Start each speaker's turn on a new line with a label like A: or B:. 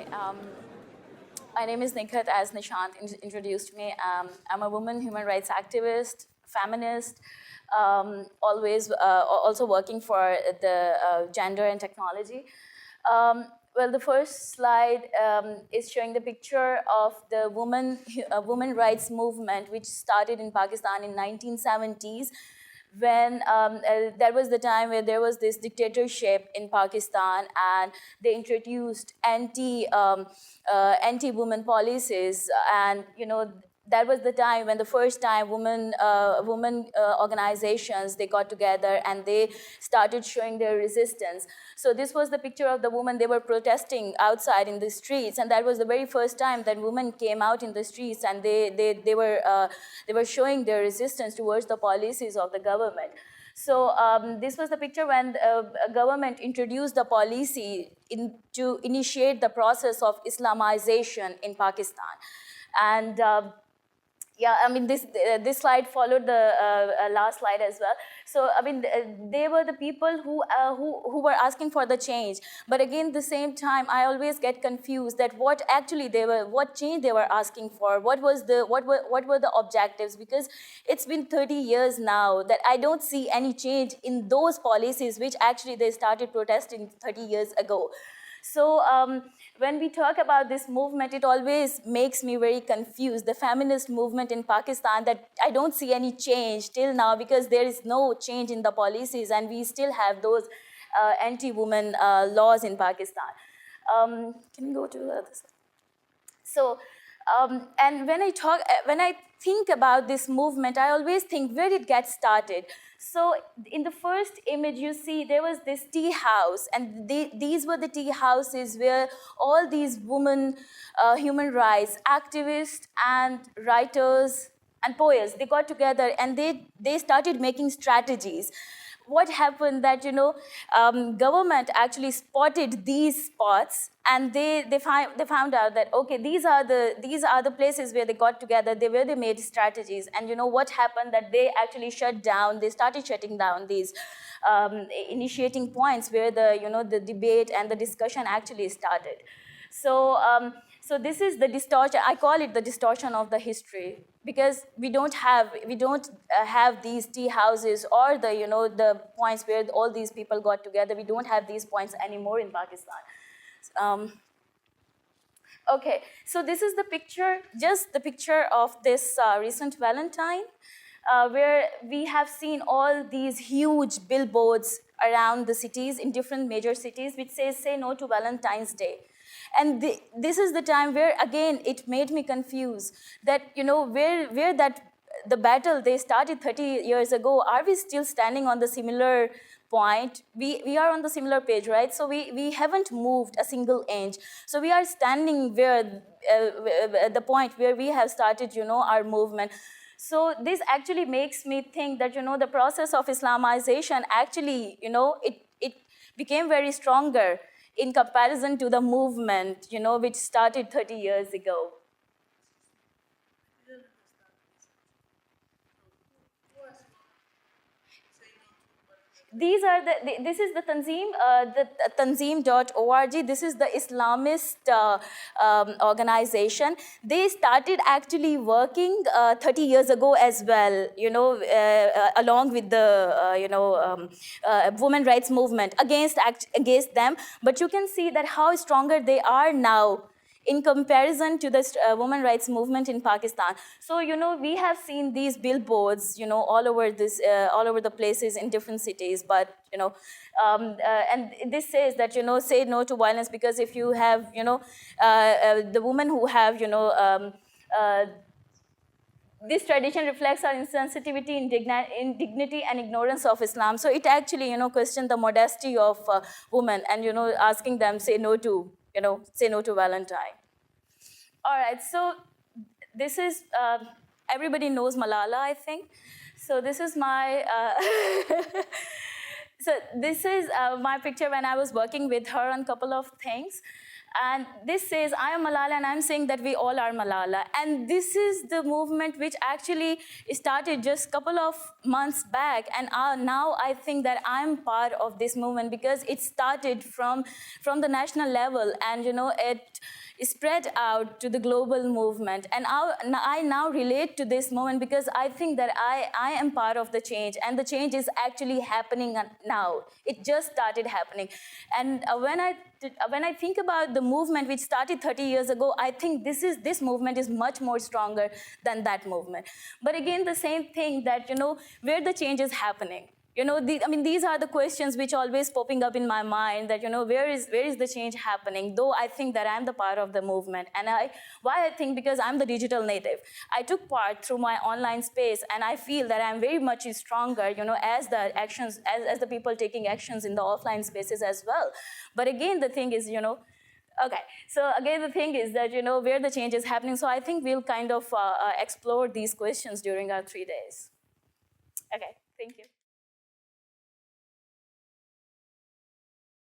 A: My name is Nikhat, as Nishant introduced me. I'm a woman human rights activist, feminist, also working for the gender and technology. Well, the first slide is showing the picture of the women rights movement, which started in Pakistan in 1970s, when there was the time where there was this dictatorship in Pakistan, and they introduced anti-women policies, and that was the time when the first time women organizations, they got together and they started showing their resistance. So this was the picture of the women. They were protesting outside in the streets, and that was the very first time that women came out in the streets, and they were showing their resistance towards the policies of the government. So this was the picture when a government introduced the policy to initiate the process of Islamization in Pakistan. And yeah, I mean, this slide followed the last slide as well. So I mean, they were the people who were asking for the change. But again, the same time, I always get confused that what change they were asking for. What were the objectives? Because it's been 30 years now that I don't see any change in those policies which actually they started protesting 30 years ago. So when we talk about this movement, it always makes me very confused. The feminist movement in Pakistan, that I don't see any change till now, because there is no change in the policies, and we still have those anti-women laws in Pakistan. Can you go to the other side? So, and when I think about this movement, I always think, where did it get started? So in the first image, you see there was this tea house, and these were the tea houses where all these women, human rights activists and writers and poets, they got together and they started making strategies. What happened that government actually spotted these spots, and they found out that, okay, these are the places where they got together, where they made strategies. And what happened, that they actually they started shutting down these initiating points where the debate and the discussion actually started. So this is the distortion. I call it the distortion of the history, because we don't have these tea houses or the points where all these people got together. We don't have these points anymore in Pakistan. Okay, so this is the picture, just the picture of this recent Valentine, where we have seen all these huge billboards around the cities, in different major cities, which says, "Say no to Valentine's Day." And this is the time where, again, it made me confused that, where that the battle they started 30 years ago, are we still standing on the similar point? We are on the similar page, right? So we haven't moved a single inch. So we are standing where the point where we have started, our movement. So this actually makes me think that, the process of Islamization actually, it became very stronger in comparison to the movement, which started 30 years ago. These are this is the Tanzim, the Tanzim.org. This is the Islamist organization. They started actually working 30 years ago as well, along with the, women rights movement against them. But you can see that how stronger they are now in comparison to the women rights movement in Pakistan. So, we have seen these billboards, all over the places in different cities. But, and this says that, say no to violence, because if you have, the women who have, this tradition reflects our insensitivity, indignity, and ignorance of Islam. So it actually, questioned the modesty of women, and, asking them, say no to Valentine. All right, so this is, everybody knows Malala, I think. So this is my, so this is my picture when I was working with her on a couple of things. And this says, I am Malala, and I'm saying that we all are Malala. And this is the movement which actually started just a couple of months back. And now I think that I'm part of this movement because it started from the national level, and it spread out to the global movement. And I now relate to this movement because I think that I am part of the change, and the change is actually happening now. It just started happening. And when I think about the movement which started 30 years ago, I think this movement is much more stronger than that movement. But again, the same thing that, where the change is happening. These are the questions which always popping up in my mind, that, where is the change happening? Though I think that I'm the part of the movement. And why I think, because I'm the digital native. I took part through my online space, and I feel that I'm very much stronger, as the actions, as the people taking actions in the offline spaces as well. But again, the thing is, okay, so again, the thing is that, where the change is happening. So I think we'll kind of explore these questions during our 3 days. Okay, thank you.